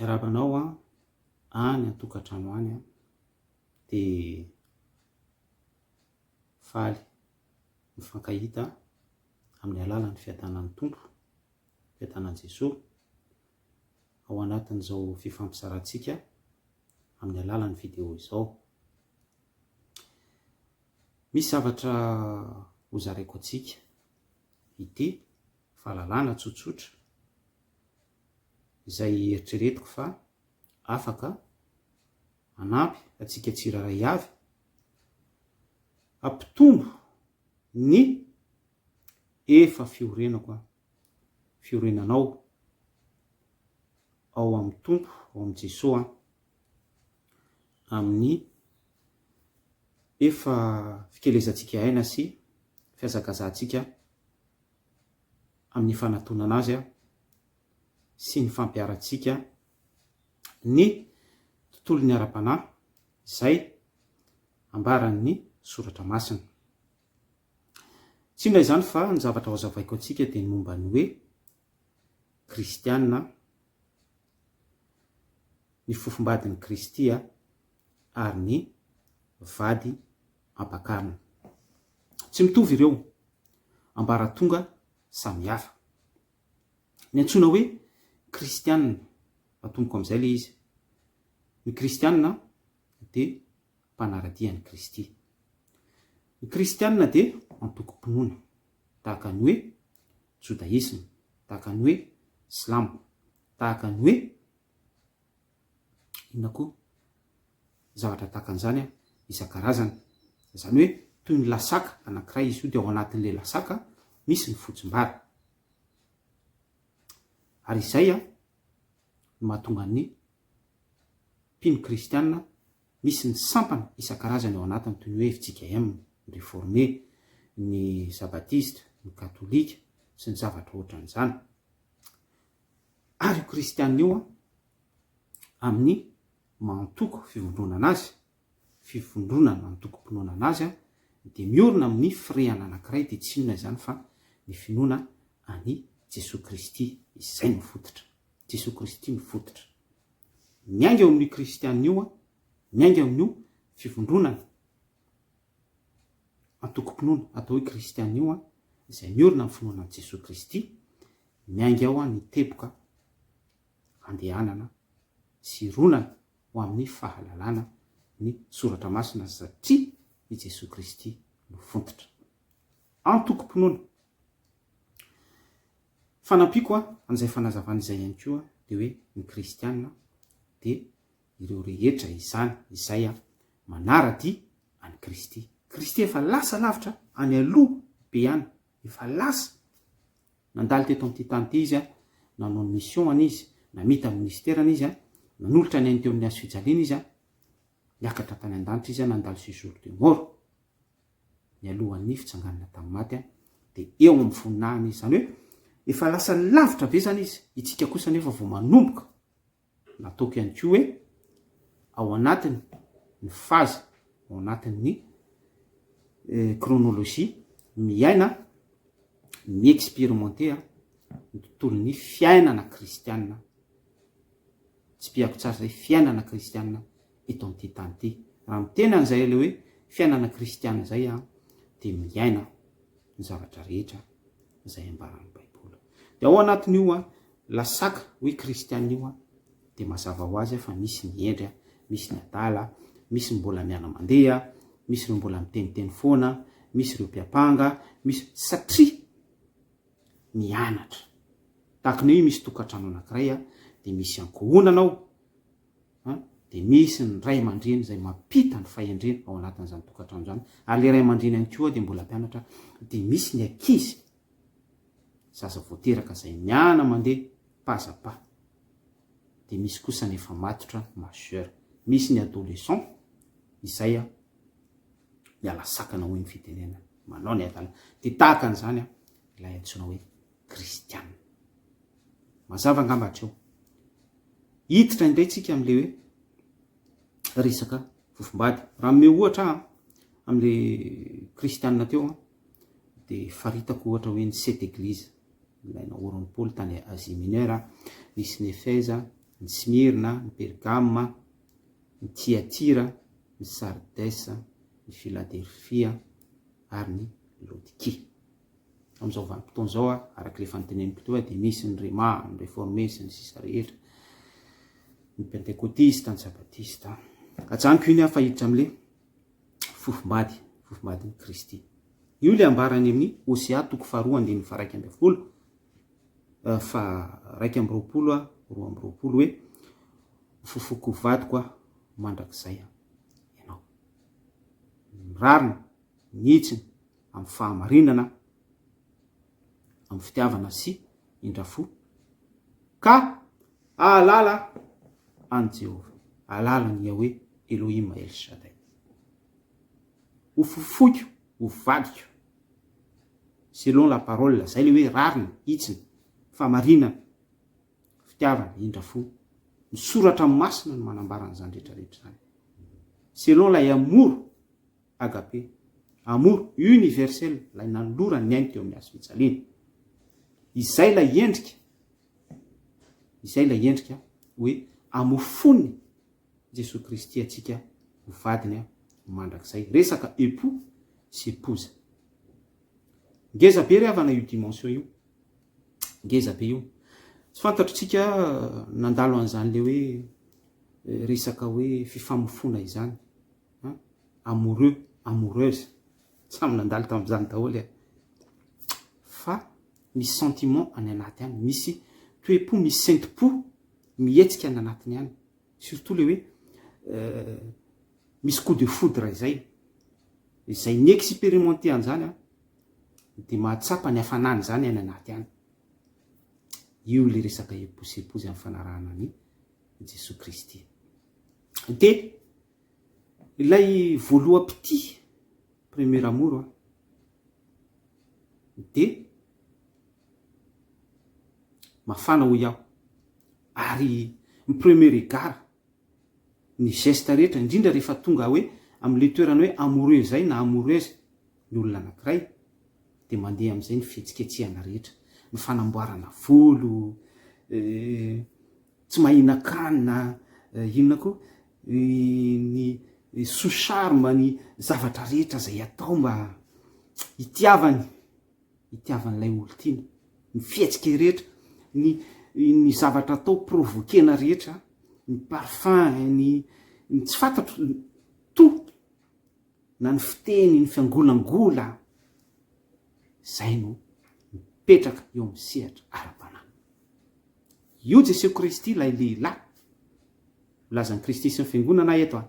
Iarabanao any an-tokantrano any dia faly mifankahita amin'ny alalan'ny fiadanan'ny Tompo, fiadanan'i Jesosy ao anatin'izao fifampizarantsika amin'ny alalan'ny vidéo izao. Misy zavatra hozaraiko antsika ity fahalalana tsotsotra izay eritreretiko fa afaka hanampy antsika tsirairay avy hampitombo ny efa fiorenanao ao amin'ny Tompo, ao amin'ny Jesosy, amin'ny efa fikelezantsika aina sy fiazakazantsika amin'ny fanantonana azy sy ny fampiarantsika ny tontolon'ny ara-panahy izay ambaran'ny soratra masina. Tsy inona izany fa ny zavatra hozavaiko antsika dia ny momba ny hoe kristianina, ny fofombadin'ny Kristy ary ny vady ampakarina. Tsy mitovy ireo, ambaratonga samihafa. Ny antsoina hoe kristianina, atomboko amin'izay le izy. Ny kristianina dia mpanaradian'i Kristy. Ny kristianina dia antokom-pinoana, tahaka ny hoe jodaisme, tahaka ny hoe silamo, tahaka ny hoe inona koa zavatra tahaka an'izany isan-karazany. Izany hoe toy ny lasaka anankiray izy io, dia ao anatin'ilay lasaka misy ny fotsim-bary. Ary izay no mahatonga ny mpino kristianina misy ny sampana isan-karazany ao anatiny, toy ny hoe FJKM, ny réformé, ny zabatista, ny katolika sy ny zavatra ohatran'izany. Ary io kristianina io amin'ny mantoko fivondronana azy, fivondronana antokom-pinoana azy dia miorina amin'ny firehana anankiray, dia tsy inona izany fa ny finoana any Jesosy Kristy. Izay no fototra, Jesosy Kristy no fototra. Miainga amin'io kristianina io, miainga amin'io fivondronana antokom-pinoana atao hoe kristianina io izay miorina amin'ny finoana an'i Jesosy Kristy, miainga ao ny teboka andehanana sy ronana ho amin'ny fahalalana ny soratra masina, satria i Jesosy Kristy no fototra antokom-pinoana. Fanampiko an'izay fanazavana izay ihany koa dia hoe ny kristianina dia ireo rehetra izay manara-dia any Kristy. Kristy efa lasa lavitra any aloha be any, efa lasa nandalo teto amin'ity tany ity izy, nanao ny mission izy, namita ny ministerany izy, nanolotra ny ainy teo amin'ny hazo fijaliana izy, niakatra tany an-danitra izy, nandalo séjour de mort ny alohan'ny fitsanganana tamin'ny maty, dia eo amin'ny voninahiny izy. Izany hoe efa lasa lavitra be zany izy. Itsika kosa nefa vao manomboka nataoko ihany koa hoe ao anatiny ny fazy, ao anatin'ny chronologie, miaina, mi-expérimenter ny tontolon'ny fiainana kristianina. Tsy piako tsara izay fiainana kristianina eto amin'ity tany ity. Raha miteny an'izay ilay hoe fiainana kristianina izay dia miaina ny zavatra rehetra izay ambaran'ny Baiboly. Dia ao anatin'io lasaka hoe kristianina io dia mazava ho azy fa misy ny endry, misy ny adala, misy ny mbola miana mandeha, misy ireo mbola miteniteny foana, misy ireo mpiapanga, misy satria mianatra. Tahaka ny hoe misy tokantrano anankiray dia misy ankohonana ao, dia misy ny ray aman-dreny izay mampita ny fahendrena ao anatin'izany tokantrano izany. Ary ilay ray aman-dreny ihany koa dia mbola mpianatra, dia misy ny ankizy, zaza voateraka izay miana mandeha pazapa, dia misy kosa ny efa matotra majeur, misy ny adolescent izay miala sakana hoy ny fitenenana, manao ny adala. Dia tahaka an'izany ilay antsoina hoe kristianina. Mazava angamba hatreo. Hiditra indray tsika amin'ilay hoe resaka fofombady. Raha me ohatra amin'ilay kristianina teo dia faritako ohatra hoe ny 7 église ilaina oron'ny Paoly tany Asie Mineure, nisy ny Efeza, ny Smirna, ny Pergama, ny Tiatira, ny Sardesa, ny Philadelphia ary ny Laodikia. Amin'izao vanim-potoana zao arak'le fanoteneniko teo dia misy ny Réma, ny Réformé sy ny sisa rehetra, ny Pentecôtiste, ny Sabatista. Ajanoko iny fa hiditra amin'le fofombady ny Kristy. Io le ambarany amin'ny Osea 2:1-2 fa 1:20 hoe fofoko vadiko mandrakizay ianao. Mirarina, nitsiny amin'ny fahamarinana, amin'ny fitiavana sy indrafo, ka alala an Jehova, alala ny Yahweh Elohim El Shaddai. Ho fofoiko, ho vadiko, selon la parole, zay le hoe rarina, itsiny, fahamarinana, fitiavana, indrafo. Ny soratra masina no manambarana zany rehetrarehetra zany. Selon la amour agapé, amour universel, la nanolora ny ainy teo amin'ny hazo fijaliana. Izay la endrika hoe amofony Jesosy Kristy atsika ho vadiny mandrakizay. Resaka époux sy épouse. Ngeza be ry havana io dimension io. Ngeza be io. Tsy fantatritsika nandalo an'izany le hoe resaka hoe fifamofona izany. Amoureux, amoureuse. Samy nandalo tamin'izany daholo. Fa misy sentiment any anaty any. Misy toe-po, misy sainti-po mihetsika any anatiny any. Surtout le hoe misy coup de foudre izay. Izay ny expérimenté an'izany dia mahatsapa ny hafanany zany any anaty any. Io le resaka épouse amin'ny fanarahana ny Jesosy Kristy. Dia ilay voaloham-pity, premier amour, dia mafana ho iaho. Ary ny premier regard, ny geste rehetra, indrindra rehefa tonga hoe amin'le toerana hoe amoureux zay na amoureuse ny olona anankiray, dia mandeha amin'izay ny fihetsiketsehana rehetra, ny fanamboarana volo, tsy mahina-kanina, inona koa, ny sous-charme, ny zavatra rehetra zay atao mba hitiavan'ilay olo-tiana, ny fihetsika rehetra, ny zavatra atao provokena rehetra, ny parfum, ny tsy fantatro to, na ny fiteny, ny fiangolangola, zay no mipetraka eo amin'ny sehatra ara-panahy. Io Jesosy Kristy lay lehilahy lazan'ny Kristy sy ny fiangonana eto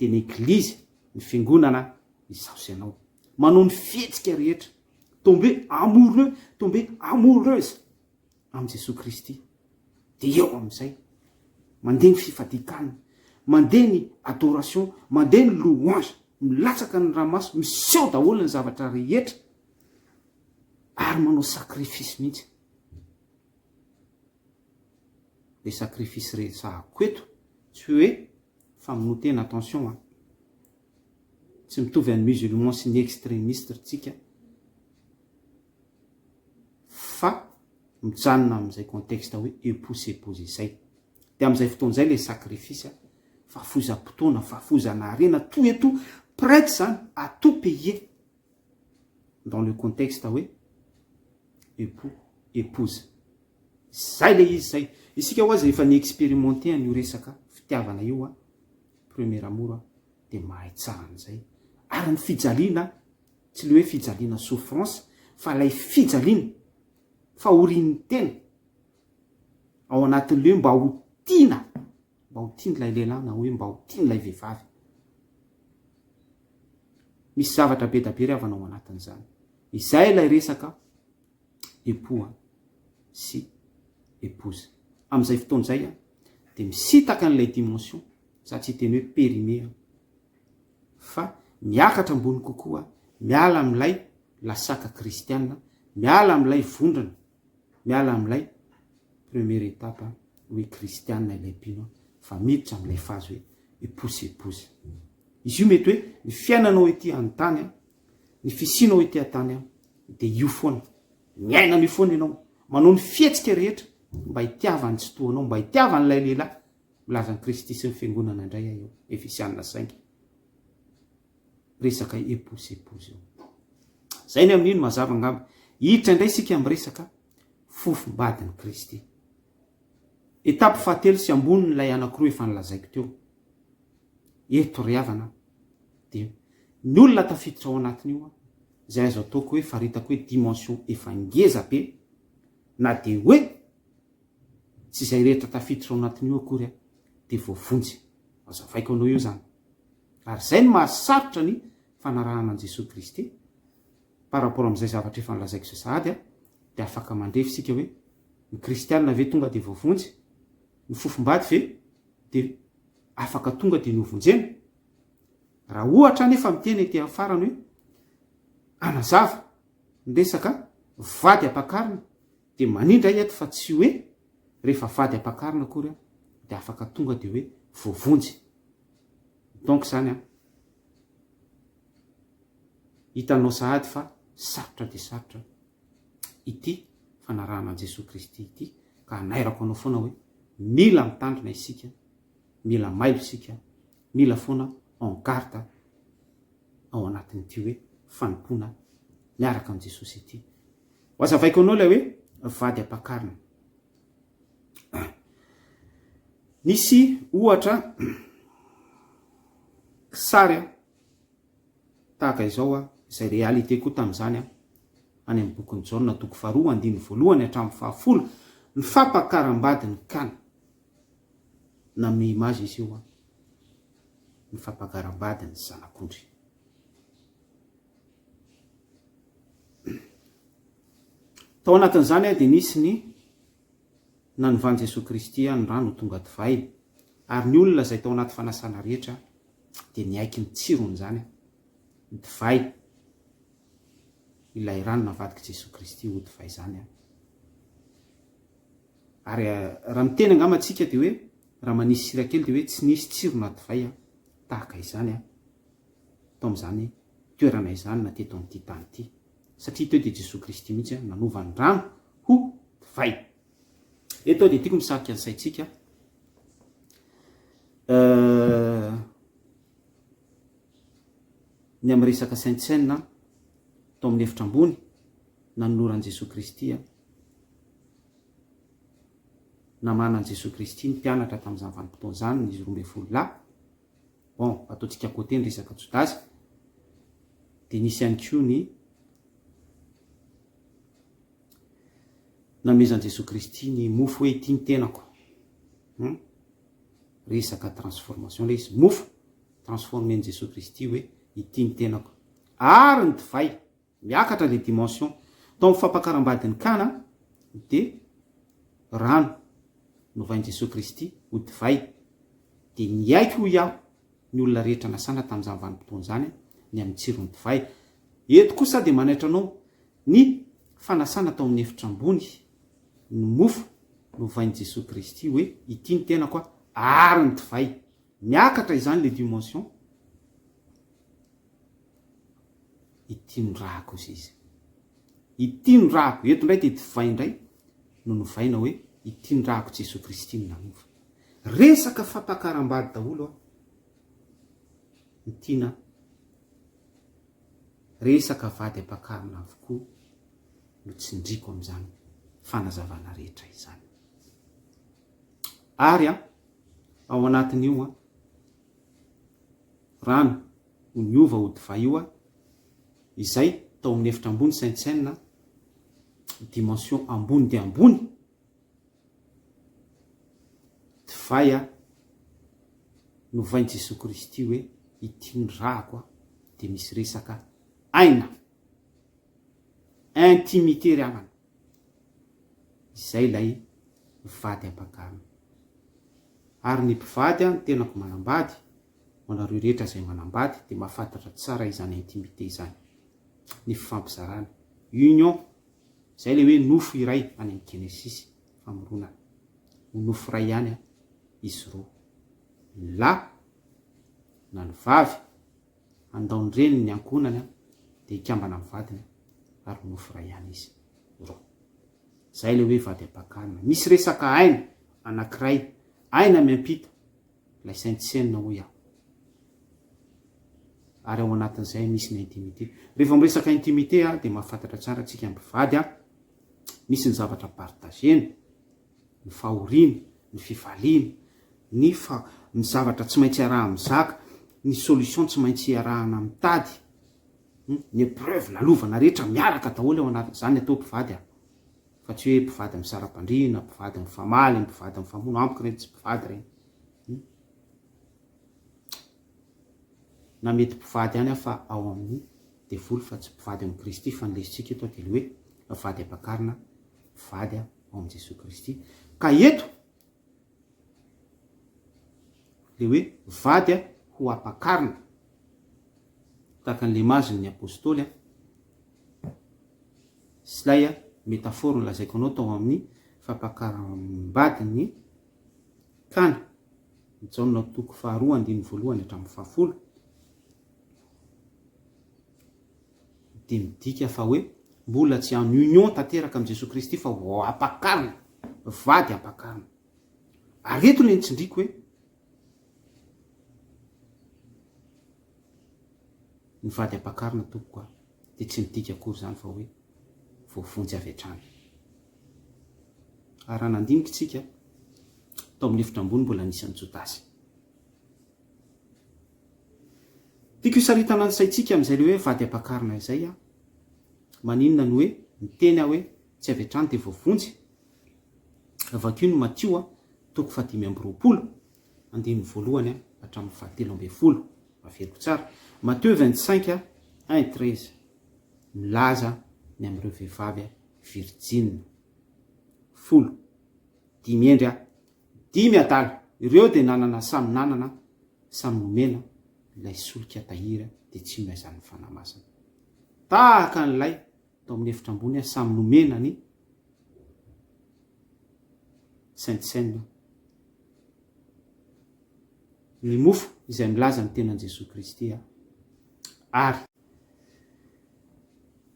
dia ny eglizy, ny fiangonana izao sy ianao manao ny fihetsika rehetra, tombe amoureux, tombe amoureuse amin'ny Jesosy Kristy. Dia eo amin'izay mandeha ny fifadikana, mandeha ny adoration, mandeha ny louange, milatsaka ny ramaso, miseho daholo ny zavatra rehetra, ary manao sacrifice mihitsy. Le sacrifice resahako eto tsy hoe famonotena, attention, tsy mitovy amin'ny musulman sy ny extrémiste tsika, fa mijanona amin'izay contexte hoe épouse izay. Dia amin'izay fotoan'izay le sacrifice, fafozam-potoana, fafozana arena, tout et tout, prête zany à tout payer dans le contexte hoe époux, épouse. Zay le izy zay. Isika ho azy efa ny expérimenté an'io resaka fitiavana io, premier amour, dia mahay tsara an'izay. Ary ny fijaliana, tsy le hoe fijaliana souffrance, fa lay fijaliana fahorian'ny tena ao anatin'le mba ho tiana lay lehilahy na hoe mba ho tiana lay vehivavy. Misy zavatra be da be ry havana ao anatin'izany. Izay lay resaka époux sy épouse. Amin'izay fotoan'izay dia misitaka an'ilay dimension, za tsy teny hoe périmé, fa miakatra ambony kokoa, miala amin'ilay lasaka kristiana, miala amin'ilay vondrona, miala amin'ilay première étape hoe kristiana ilay mpino, fa miditra amin'ilay fazy hoe épouse. Izy io mety hoe ny fiainanao ety an-tany, ny fisianao ety an-tany dia io foana, miaina io foana ianao, manao ny fihetsika rehetra mba hitiavany tsy toanao, mba hitiavan'ilay lehilahy, milaza ny Kristy sy ny fiangonana indray eo. Efisianina 5 resaka épouse io. Zay ny amin'ino mazava angamba. Hiditra indray sika amin'ny resaka fofombadin'ny Kristy. Etape fahatelo sy ambonin'ilay anankiroa efa nilazaiko teo. Eto ry havana dia ny olona tafiditra ao anatin'io, zay azo ataoko hoe faritako hoe dimension efa ngeza be, na dia hoe tsy izay rehetra tafiditra ao anatin'io akory dia voavonjy. Azavaiko anao io zany. Ary zay no mahasarotra ny fanarahana an Jesosy Kristy par rapport amin'izay zavatra efa nilazaiko izay sahady, dia afaka mandrefy sika hoe ny kristianina ve tonga dia voavonjy, ny fofombady ve dia afaka tonga dia novonjena. Raha ohatra nefa miteny ety afarany hoe anazava ny resaka vady ampakarina, dia manindra eto fa tsy hoe rehefa vady ampakarina akory dia afaka tonga dia hoe voavonjy. Donc zany hitanao sahady fa sarotra dia sarotra ity fanarahana an Jesosy Kristy ity, ka nairako anao foana hoe mila mitandrina isika, mila mailo isika, mila foana en garde ao anatin'ity hoe fanompoana miaraka an Jesosy ity. Azavaiko anao ilay hoe vady ampakarina. Nisy ohatra sary tahaka izao izay réalité koa tamin'izany any amin'ny bokin'ny Jaona 2:1 hatramin'ny 10, ny fampakaram-badin'ny Kana. Na amin'ny image izy io ny fampakaram-badin'ny zanak'ondry. Tao anatin'izany dia nisy ny nanovany Jesosy Kristy ny rano tonga divay, ary ny olona izay tao anaty fanasana rehetra dia niaiky ny tsiron'izany divay, ilay rano navadiky Jesosy Kristy ho divay zany. Ary raha miteny angamba antsika dia hoe raha manisy sira kely dia hoe tsy nisy tsirona divay tahaka izany tao amin'izany toerana izany na teto amin'ity tany ity, satria teo dia Jesosy Kristy mihitsy nanova ny rano ho divay. Eto dia tiako misarika ny saintsika ny amin'ny resaka Sainte Seine tao amin'ny efitra ambony nanoloran'i Jesosy Kristy, namanan Jesosy Kristy ny mpianatra tamin'izany vanim-potoana izany, izy 12 lahy. Bon, ataontsika côté ny resaka Jodasy. Dia nisy ihany koa ny namezan Jesosy Kristy ny mofo hoe ity ny tenako. Resaka transformation ilay izy, mofo transformen Jesosy Kristy hoe ity ny tenako. Ary ny divay miakatra le dimension tao amin'ny fampakaram-badin'ny Kana dia rano novain Jesosy Kristy ho divay. Dia niaiky ho iaho ny olona rehetra nasana tamin'izany vanim-potoana izany ny amin'ny tsirony divay. Eto kosa dia manaitra anao ny fanasana tao amin'ny efitra ambony, ny mofo novain Jesosy Kristy hoe ity ny tenako ary ny divay. Miakatra izany le dimension, ity ny rahako izy. Ity ny rahako. Eto indray dia divay indray no novaina hoe ity ny rahako Jesosy Kristy no nanova. Resaka fampakaram-bady daholo ny tiana, resaka vady ampakarina avokoa no tsindriko amin'izany fanazavana rehetra izany. Ary ao anatin'io rano ho niova ho divay io izay tao amin'ny efitra ambony Sainte Seine, dimension ambony dia ambony, divay novain Jesosy Kristy hoe ity ny rahako dia misy resaka aina, intimité ry havana. Izay ilay vady ampakarina. Ary ny mpivady ny tenako manambady, manareo rehetra izay manambady dia mahafantatra tsara izany intimité izany, ny fifampizarana, union. Izay ilay hoe nofo iray any amin'ny Genesis famoronana, nofo iray ihany izy roa, ny lahy na ny vavy andao ny reniny ny ankonany dia hikambana amin'ny vadiny ary nofo iray ihany izy roa. zay le hoe vady ampakarina. Misy resaka aina anankiray, aina miampita lay saintsena ho iaho, ary ao anatin'izay misy ny intimité. Rehefa miresaka intimité a dia mahafantatra tsara atsika mpivady a, misy ny zavatra partagena, ny fahoriana, ny fifaliana, ny zavatra tsy maintsy arahana mizaka, ny solution tsy maintsy arahana mitady, ny épreuve lalovana rehetra miaraka daholo ao anatin'izany atao mpivady a, fa tsy hoe mpivady amin'ny saram-pandriana, mpivady amin'ny famaly, mpivady amin'ny famono ampoka reny, tsy mpivady reny. Na mety mpivady ihany fa ao amin'ny devoly, fa tsy mpivady amin'ny Kristy, fa nylesitsika eto dia le hoe vady ampakarina, vady ao amin'ny Jesosy Kristy. Ka eto le hoe vady ho ampakarina, tahaka an'le mazony ny apôstôly sy lay métaphore nolazaiko anao tao amin'ny fampakaram-bady ny kana, Jaona toko 2:1-2 hatramin'ny 10. Dia midika fa hoe mbola tsy en union tanteraka amin'ny Jesosy Kristy fa ho ampakarina, vady ampakarina. Ary eto le nitsindriko hoe ny vady ampakarina tompoko dia tsy midika akory zany fa hoe voavonjy avy hatrany. Ary raha nandinika isika tao amin'ny efitra ambony mbola nisan'ny Jodasy. Tiako hisaritana ny saintsika amin'izay le hoe vady ampakarina izay a, maninona ny hoe miteny hoe tsy avy hatrany dia voavonjy. Avakio ny Matio toko 5:20 andininy voalohany hatramin'ny 7:20. Maveriko tsara. Matthieu 25:1-13 milaza ny amin'ireo vehivavy virgine 10, 5 endry 5 adala. Ireo dia samy nanana, samy nomena ilay solika tahiry dia tsy maizany ny fanamasana. Tahaka n'ilay tao amin'ny efitra ambony samy nomena ny Sainte Seine, ny mofo izay milaza ny tenan Jesosy Kristy ary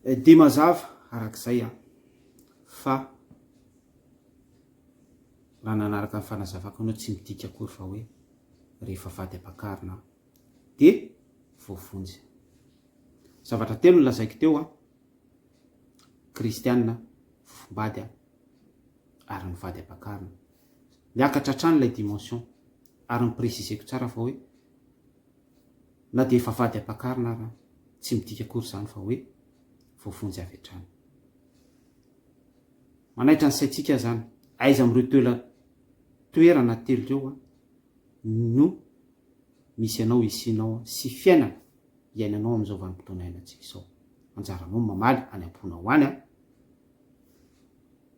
dia mazava arak'izay fa raha nanaraka ny fanazavako anao tsy midika akory fa hoe rehefa vady ampakarina dia voavonjy. Zavatra telo nolazaiko teo kristianina, fofombady ary ny vady ampakarina. Niakatra hatrany ilay dimension ary nipresiseko tsara fa hoe na dia efa vady ampakarina ary tsy midika akory zany fa hoe voavonjy avy hatrany. Manaitra ny saintsika zany, aiza amin'ireo toerana telo ireo no misy anao isinao sy fiainana iainanao amin'izao vanim-potoana iainantsika izao. Anjaranao mamaly any am-pona ho any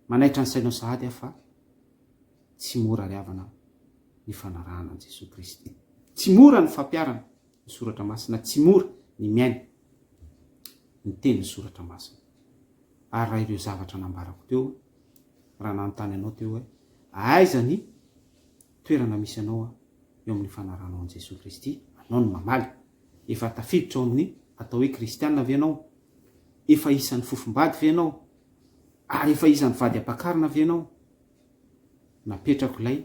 manaitra ny sainao sahady fa tsy mora riavana ny fanarahana an Jesosy Kristy, tsy mora ny fampiarana ny soratra masina, tsy mora ny miaina ny teny ny soratra masina. Ary raha ireo zavatra nambarako teo, raha nanontany anao teo hoe aiza ny toerana misy anao eo amin'ny fanaranao an Jesosy Kristy, anao ny mamaly, efa tafiditra ao amin'ny atao hoe kristianina ve anao, efa isan'ny fofombady ve anao, ary efa isan'ny vady ampakarina ve anao, napetrako ilay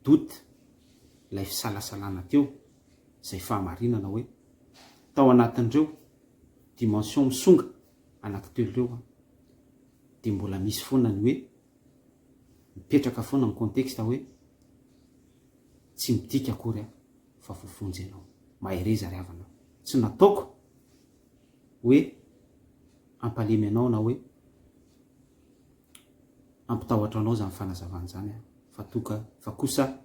doute, ilay fisalasalana teo, izay fahamarinana hoe tao anatin'ireo dimension misonga anankitelo ireo dia mbola misy foana ny hoe mipetraka foana ny contexte hoe tsy midika akory fa voavonjy ianao, mahereza riavana. Tsy nataoko hoe ampalemy anao na hoe ampitahotra anao zany fanazavana zany fa kosa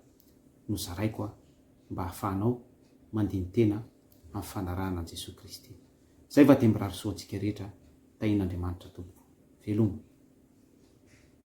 nozaraiko mba hahafahanao mandiny tena amin'ny fanarahana an Jesosy Kristy. Zay va dia mirarisoa antsika rehetra tahin'Andriamanitra tompoko. Veloma.